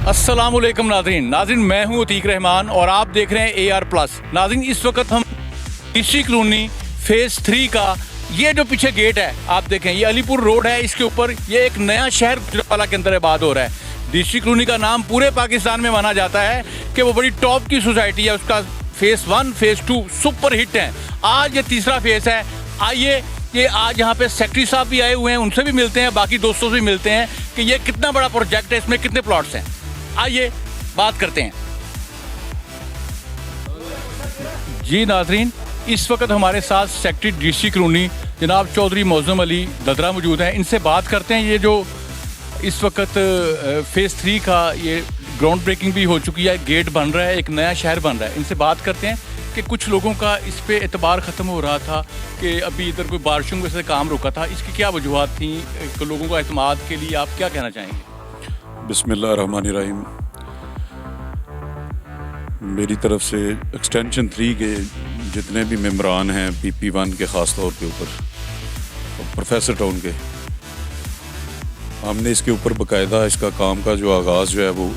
अस्सलाम वालेकुम नाज़रीन मैं हूं अतीक रहमान और आप देख रहे हैं AR+। नाज़रीन इस वक्त हम ऋषि कॉलोनी फेज़ 3 का ये जो पीछे गेट है आप देखें, ये अलीपुर रोड है, इसके ऊपर ये एक नया शहर गुजरावाला के अंदर आबाद हो रहा है। ऋषि कॉलोनी का नाम पूरे पाकिस्तान में माना जाता है कि वो बड़ी टॉप की सोसाइटी है। उसका फेज़ 1 फेज़ 2 सुपर हिट है। आज ये तीसरा फेज़ है। आइए ये आज यहाँ पे सेक्रेटरी साहब भी आए हुए हैं, उनसे भी मिलते हैं, बाकी दोस्तों से भी मिलते हैं कि ये कितना बड़ा प्रोजेक्ट है, इसमें कितने प्लॉट्स हैं। आइए बात करते हैं। जी नाजरीन, इस वक्त हमारे साथ सेक्रेटरी ऋषि कॉलोनी जनाब चौधरी मौज़म अली ददरा मौजूद हैं। इनसे बात करते हैं। ये जो इस वक्त फेज़ 3 का ये ग्राउंड ब्रेकिंग भी हो चुकी है, गेट बन रहा है, एक नया शहर बन रहा है। इनसे बात करते हैं कि कुछ लोगों का इस पे एतबार ख़त्म हो रहा था कि अभी इधर कोई बारिशों की वजह से काम रुका था, इसकी क्या वजूहत थी, लोगों का एतमाद के लिए आप क्या कहना चाहेंगे? बिस्मिल्लाहिर्रहमानिर्रहीम। मेरी तरफ से एक्सटेंशन 3 के जितने भी मेम्बरान हैं PP1 के ख़ास तौर के ऊपर और प्रोफेसर टाउन के, हमने इसके ऊपर बाकायदा इसका काम का जो आगाज़ जो है वो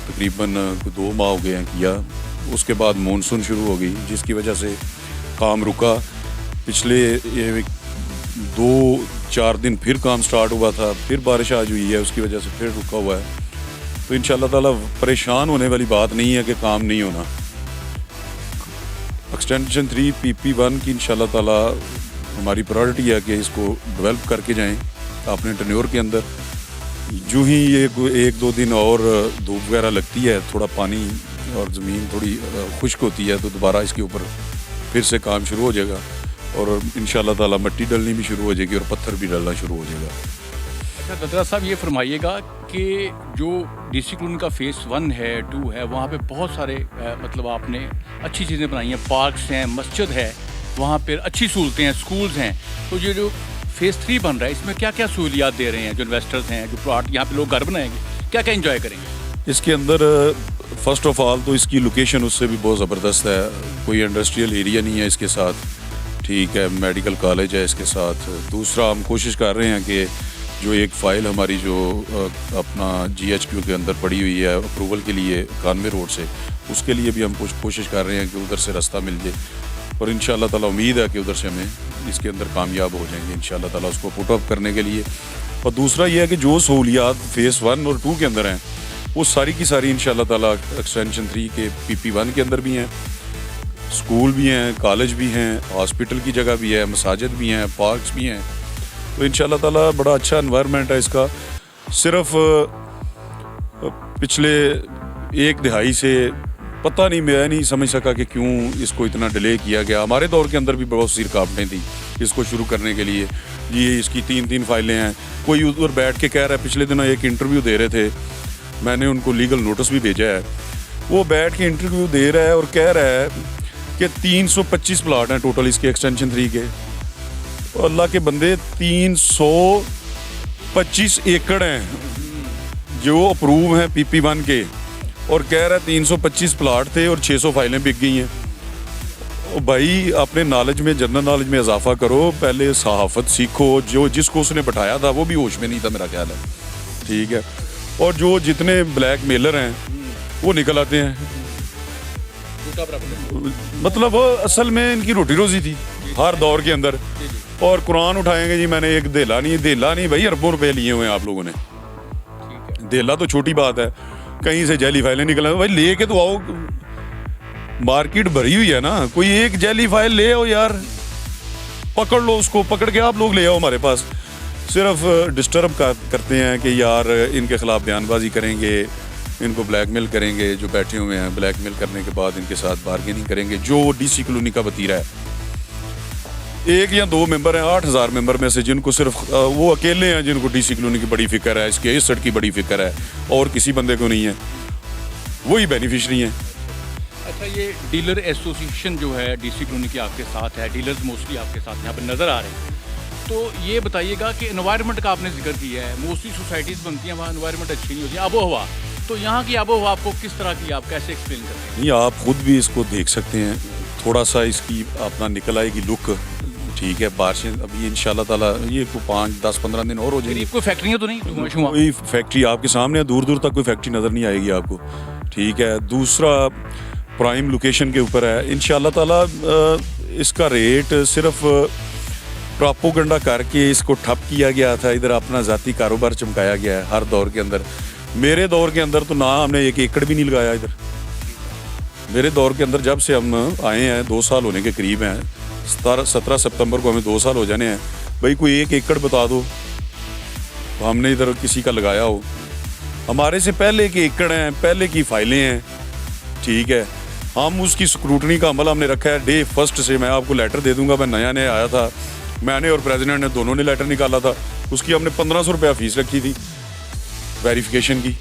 तकरीबन 2 माह हो गए हैं किया। उसके बाद मानसून शुरू हो गई जिसकी वजह से काम रुका। पिछले 2-4 दिन फिर काम स्टार्ट हुआ था, फिर बारिश आज हुई है, उसकी वजह से फिर रुका हुआ है। तो इंशाअल्लाह ताला परेशान होने वाली बात नहीं है कि काम नहीं होना। एक्सटेंशन 3 PP1 की इंशाअल्लाह ताला हमारी प्रायोरिटी है कि इसको डेवलप करके जाएं अपने टेन्योर के अंदर। जो ही ये 1-2 दिन और धूप वगैरह लगती है, थोड़ा पानी और ज़मीन थोड़ी खुश्क होती है, तो दोबारा इसके ऊपर फिर से काम शुरू हो जाएगा और इंशाअल्लाह ताला मिट्टी डलनी भी शुरू हो जाएगी और पत्थर भी डलना शुरू हो जाएगा। अच्छा ददरा साहब, ये फरमाइएगा कि जो ऋषि कॉलोनी का फेज़ 1 है 2 है, वहाँ पे बहुत सारे मतलब आपने अच्छी चीज़ें बनाई हैं, पार्क्स हैं, मस्जिद है, वहाँ पर अच्छी सहूलतें हैं, स्कूल्स हैं। तो ये जो फेज़ 3 बन रहा है, इसमें क्या क्या सहूलियात दे रहे हैं जो इन्वेस्टर्स हैं, जो प्लॉट यहाँ पे लोग घर बनाएंगे, क्या क्या इंजॉय करेंगे? इसके अंदर फ़र्स्ट ऑफ ऑल तो इसकी लोकेशन उससे भी बहुत ज़बरदस्त है। कोई इंडस्ट्रियल एरिया नहीं है इसके साथ, ठीक है, मेडिकल कॉलेज है इसके साथ। दूसरा, हम कोशिश कर रहे हैं कि जो एक फ़ाइल हमारी जो अपना GHQ के अंदर पड़ी हुई है अप्रूवल के लिए कानवे रोड से, उसके लिए भी हम कोशिश कर रहे हैं कि उधर से रास्ता मिल जाए और इंशाअल्लाह ताला उम्मीद है कि उधर से हमें इसके अंदर कामयाब हो जाएंगे इंशाअल्लाह ताला उसको पुट अप करने के लिए। और दूसरा ये है कि जो सहूलियात फेज़ 1 और 2 के अंदर हैं वो सारी की सारी इंशाअल्लाह ताला एक्सटेंशन 3 के PP1 के अंदर भी हैं। स्कूल भी हैं, कॉलेज भी हैं, हॉस्पिटल की जगह भी है, मसाजिद भी हैं, पार्क्स भी हैं। तो इंशाअल्लाह ताला बड़ा अच्छा एनवायरनमेंट है इसका। सिर्फ पिछले 1 दिहाई से पता नहीं, मैं नहीं समझ सका कि क्यों इसको इतना डिले किया गया। हमारे दौर के अंदर भी बहुत सी रुकावटें थी इसको शुरू करने के लिए। ये इसकी 3-3 फाइलें हैं। कोई उधर बैठ के कह रहा है, पिछले दिनों एक इंटरव्यू दे रहे थे, मैंने उनको लीगल नोटिस भी भेजा है, वो बैठ के इंटरव्यू दे रहा है और कह रहा है कि 325 प्लाट हैं टोटल इसके एक्सटेंशन 3 के। और अल्लाह के बंदे 325 एकड़ हैं जो अप्रूव हैं PP1 के, और कह रहा है 325 प्लाट थे और 600 फाइलें बिक गई हैं। और भाई अपने नॉलेज में, जनरल नॉलेज में इजाफा करो, पहले सहाफ़त सीखो। जो जिसको उसने बैठाया था वो भी होश में नहीं था मेरा ख्याल है, ठीक है। और जो जितने ब्लैक मेलर हैं वो निकल आते हैं, मतलब असल में इनकी रोटी रोजी थी हर दौर के अंदर। और कुरान उठाएंगे जी, मैंने एक देला नहीं भाई, अरबों रुपए लिए हुए हैं आप लोगों ने। देला तो छोटी बात है, कहीं से जैली फाइलें निकल भाई लेके तो आओ, मार्केट भरी हुई है ना, कोई एक जैली फाइल ले आओ यार, पकड़ लो उसको, पकड़ के आप लोग ले आओ हमारे पास। सिर्फ डिस्टर्ब करते हैं कि यार इनके ख़िलाफ़ बयानबाजी करेंगे, इनको ब्लैकमेल करेंगे, जो बैठे हुए हैं ब्लैकमेल करने के बाद इनके साथ बार्गेनिंग करेंगे। जो DC कॉलोनी का वतीरा है, 1 या 2 मेंबर हैं 8000 मेंबर में से, जिनको सिर्फ वो अकेले हैं जिनको DC कॉलोनी की बड़ी फिक्र है, इसके इस सड़क की बड़ी फिक्र है, और किसी बंदे को नहीं है, वही बेनिफिशरी हैं। अच्छा, ये डीलर एसोसिएशन जो है DC कॉलोनी के आपके साथ है, डीलर्स मोस्टली आपके साथ यहाँ पर नज़र आ रहे हैं, तो ये बताइएगा कि एनवायरनमेंट का आपने जिक्र किया है, मोस्टली सोसाइटीज़ बनती हैं वहाँ एनवायरनमेंट अच्छी नहीं होती, आबो हवा, तो यहाँ की आबो हवा आपको किस तरह की, आप कैसे एक्सप्लेन करते हैं? नहीं, आप खुद भी इसको देख सकते हैं, थोड़ा सा इसकी अपना निकल आएगी लुक, ٹھیک ہے بارشیں ابھی انشاءاللہ تعالیٰ یہ کو 5-10-15 دن اور ہو جائیں گی. کوئی فیکٹریاں تو نہیں دھواں شواں؟ کوئی فیکٹری آپ کے سامنے دور دور تک کوئی فیکٹری نظر نہیں آئے گی آپ کو. ٹھیک ہے. دوسرا پرائم لوکیشن کے اوپر ہے انشاءاللہ تعالیٰ. اس کا ریٹ صرف پراپوگنڈا کر کے اس کو ٹھپ کیا گیا تھا, ادھر اپنا ذاتی کاروبار چمکایا گیا ہے ہر دور کے اندر. میرے دور کے اندر تو نہ ہم نے 1 ایکڑ بھی نہیں لگایا ادھر. میرے دور کے اندر جب سے ہم آئے ہیں 2 سال ہونے کے قریب ہیں, 17 ستمبر کو ہمیں 2 سال ہو جانے ہیں. بھائی کوئی 1 ایکڑ بتا دو تو ہم نے ادھر کسی کا لگایا ہو. ہمارے سے پہلے کے ایکڑ ہیں, پہلے کی فائلیں ہیں. ٹھیک ہے. ہم اس کی سکروٹنی کا عمل ہم نے رکھا ہے ڈے فرسٹ سے. میں آپ کو لیٹر دے دوں گا, میں نیا آیا تھا, میں نے اور پریزیڈنٹ نے دونوں نے لیٹر نکالا تھا. اس کی ہم نے 1500 روپیہ فیس رکھی تھی ویریفیکیشن کی.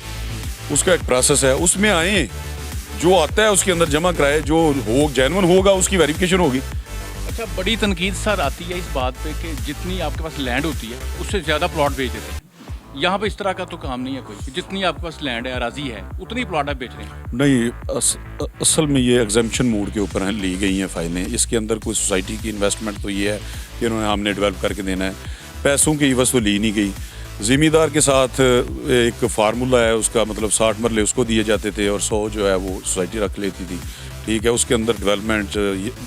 اس کا ایک پروسیس ہے, اس میں آئیں, جو آتا ہے اس کے اندر جمع کرائے, جو ہو جینون ہوگا اس کی ویریفیکیشن ہوگی. اچھا, بڑی تنقید سر آتی ہے اس بات پہ کہ جتنی آپ کے پاس لینڈ ہوتی ہے اس سے زیادہ پلاٹ بیچ دیتے ہیں. یہاں پہ اس طرح کا تو کام نہیں ہے کوئی, جتنی آپ کے پاس لینڈ ہے اراضی ہے اتنی پلاٹ آپ بیچ رہے ہیں. نہیں, اصل میں یہ ایگزمپشن موڈ کے اوپر لی گئی ہیں فائلیں. اس کے اندر کوئی سوسائٹی کی انویسٹمنٹ تو یہ ہے کہ انہوں نے ہم نے ڈیولپ کر کے دینا ہے. پیسوں کی عوض تو لی نہیں گئی. زمیندار کے ساتھ ایک فارمولہ ہے اس کا, مطلب 60 مرلے اس کو دیے جاتے تھے اور 100 جو ہے وہ سوسائٹی رکھ لیتی تھی. ٹھیک ہے. اس کے اندر ڈیولپمنٹ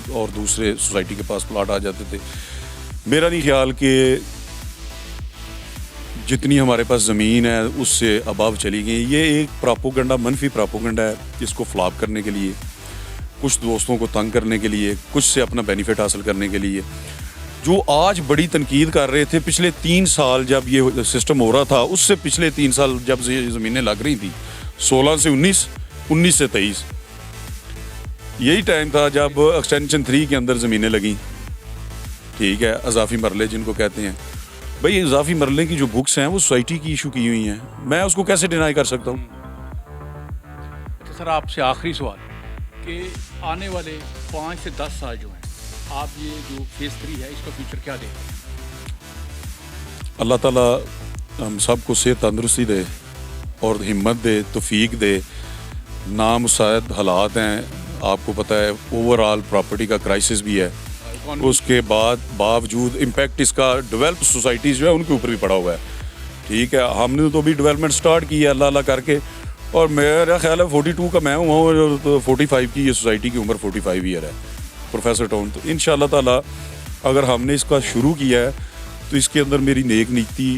اور دوسرے سوسائٹی کے پاس پلاٹ آ جاتے تھے. میرا نہیں خیال کہ جتنی ہمارے پاس زمین ہے اس سے اباو چلی گئی. یہ ایک پراپوگنڈا, منفی پراپوگنڈا ہے, اس کو فلاپ کرنے کے لیے, کچھ دوستوں کو تنگ کرنے کے لیے, کچھ سے اپنا بینیفٹ حاصل کرنے کے لیے. جو آج بڑی تنقید کر رہے تھے پچھلے 3 سال جب یہ سسٹم ہو رہا تھا, اس سے پچھلے 3 سال جب یہ زمینیں لگ رہی تھیں 16 سے 19, 19 سے 23, یہی ٹائم تھا جب ایکسٹینشن 3 کے اندر زمینیں لگیں. ٹھیک ہے. اضافی مرلے جن کو کہتے ہیں. بھائی اضافی مرلے کی جو بکس ہیں وہ سوسائٹی کی ایشو کی ہوئی ہیں, میں اس کو کیسے ڈینائی کر سکتا ہوں. اچھا سر, آپ سے آخری سوال کہ آنے والے 5 سے 10 سال جو ہیں آپ یہ جو فیز 3 ہے اس کا فیوچر کیا دیں؟ اللہ تعالیٰ ہم سب کو صحت تندرستی دے اور ہمت دے, توفیق دے. نامساعد حالات ہیں, آپ کو پتہ ہے اوور آل پراپرٹی کا کرائسس بھی ہے. اس کے باوجود امپیکٹ اس کا ڈیولپ سوسائٹیز جو ہے ان کے اوپر بھی پڑا ہوا ہے. ٹھیک ہے. ہم نے تو ابھی ڈیولپمنٹ سٹارٹ کی ہے اللہ اللہ کر کے, اور میرا خیال ہے 42 کا میں ہوں اور 45 کی یہ سوسائٹی کی عمر 45 ایئر ہے پروفیسر ٹاؤن. تو ان شاء اللہ تعالیٰ اگر ہم نے اس کا شروع کیا ہے تو اس کے اندر میری نیک نیتی,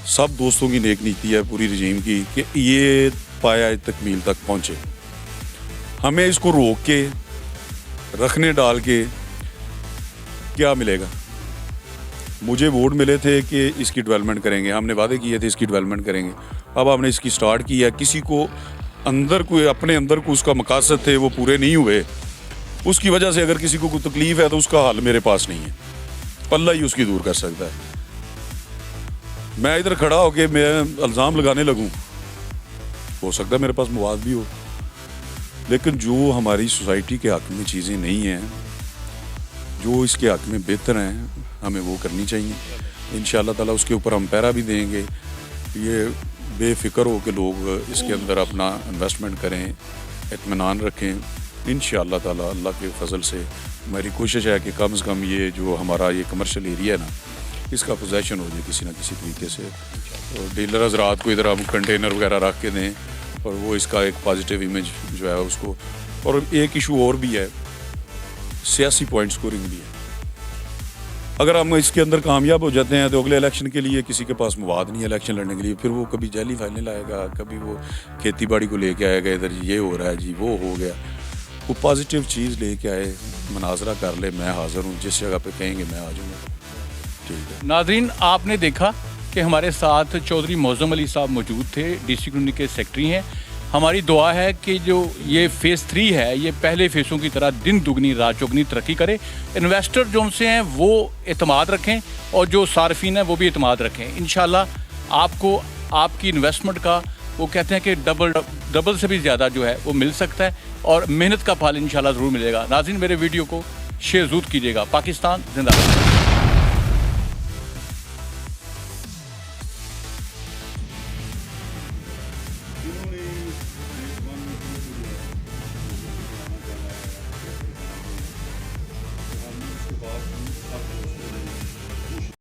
سب دوستوں کی نیک نیتی ہے پوری رجیم کی کہ یہ پایا تکمیل تک پہنچے. ہمیں اس کو روک کے رکھنے ڈال کے کیا ملے گا. مجھے ووٹ ملے تھے کہ اس کی ڈیولپمنٹ کریں گے, ہم نے وعدے کیے تھے اس کی ڈیولپمنٹ کریں گے. اب ہم نے اس کی سٹارٹ کی ہے. کسی کو اندر کوئی اپنے اندر کو اس کا مقاصد تھے وہ پورے نہیں ہوئے, اس کی وجہ سے اگر کسی کو کوئی تکلیف ہے تو اس کا حل میرے پاس نہیں ہے, اللہ ہی اس کی دور کر سکتا ہے. میں ادھر کھڑا ہو کے میں الزام لگانے لگوں, ہو سکتا ہے میرے پاس مواد بھی ہو, لیکن جو ہماری سوسائٹی کے حق میں چیزیں نہیں ہیں, جو اس کے حق میں بہتر ہیں, ہمیں وہ کرنی چاہیے. انشاءاللہ تعالیٰ اس کے اوپر ہم پیرا بھی دیں گے. یہ بے فکر ہو کہ لوگ اس کے اندر اپنا انویسٹمنٹ کریں, اطمینان رکھیں. انشاءاللہ تعالیٰ اللہ کے فضل سے میری کوشش ہے کہ کم از کم یہ جو ہمارا یہ کمرشل ایریا ہے نا, اس کا پوزیشن ہو جائے کسی نہ کسی طریقے سے. ڈیلر حضرات کو ادھر ہم کنٹینر وغیرہ رکھ کے دیں اور وہ اس کا ایک پازیٹیو امیج جو ہے اس کو. اور ایک ایشو اور بھی ہے, سیاسی پوائنٹ سکورنگ بھی ہے. اگر ہم اس کے اندر کامیاب ہو جاتے ہیں تو اگلے الیکشن کے لیے کسی کے پاس مواد نہیں ہے الیکشن لڑنے کے لیے, پھر وہ کبھی جعلی فائلیں لائے گا, کبھی وہ کھیتی باڑی کو لے کے آئے گا, ادھر یہ ہو رہا ہے جی وہ ہو گیا. وہ پازیٹیو چیز لے کے آئے, مناظرہ کر لے, میں حاضر ہوں, جس جگہ پہ کہیں گے میں آ جاؤں گا. ٹھیک ہے. ناظرین, آپ نے دیکھا کہ ہمارے ساتھ چودھری معظم علی صاحب موجود تھے, ڈی سی کلونی کے سیکٹری ہیں. ہماری دعا ہے کہ جو یہ فیز 3 ہے یہ پہلے فیزوں کی طرح دن دگنی رات چوگنی ترقی کرے. انویسٹر جو ان سے ہیں وہ اعتماد رکھیں اور جو صارفین ہیں وہ بھی اعتماد رکھیں. انشاءاللہ آپ کو آپ کی انویسٹمنٹ کا وہ کہتے ہیں کہ ڈبل سے بھی زیادہ جو ہے وہ مل سکتا ہے, اور محنت کا پھل انشاءاللہ ضرور ملے گا. ناظرین, میرے ویڈیو کو شیئر ضرور کیجیے گا. پاکستان زندہ باد.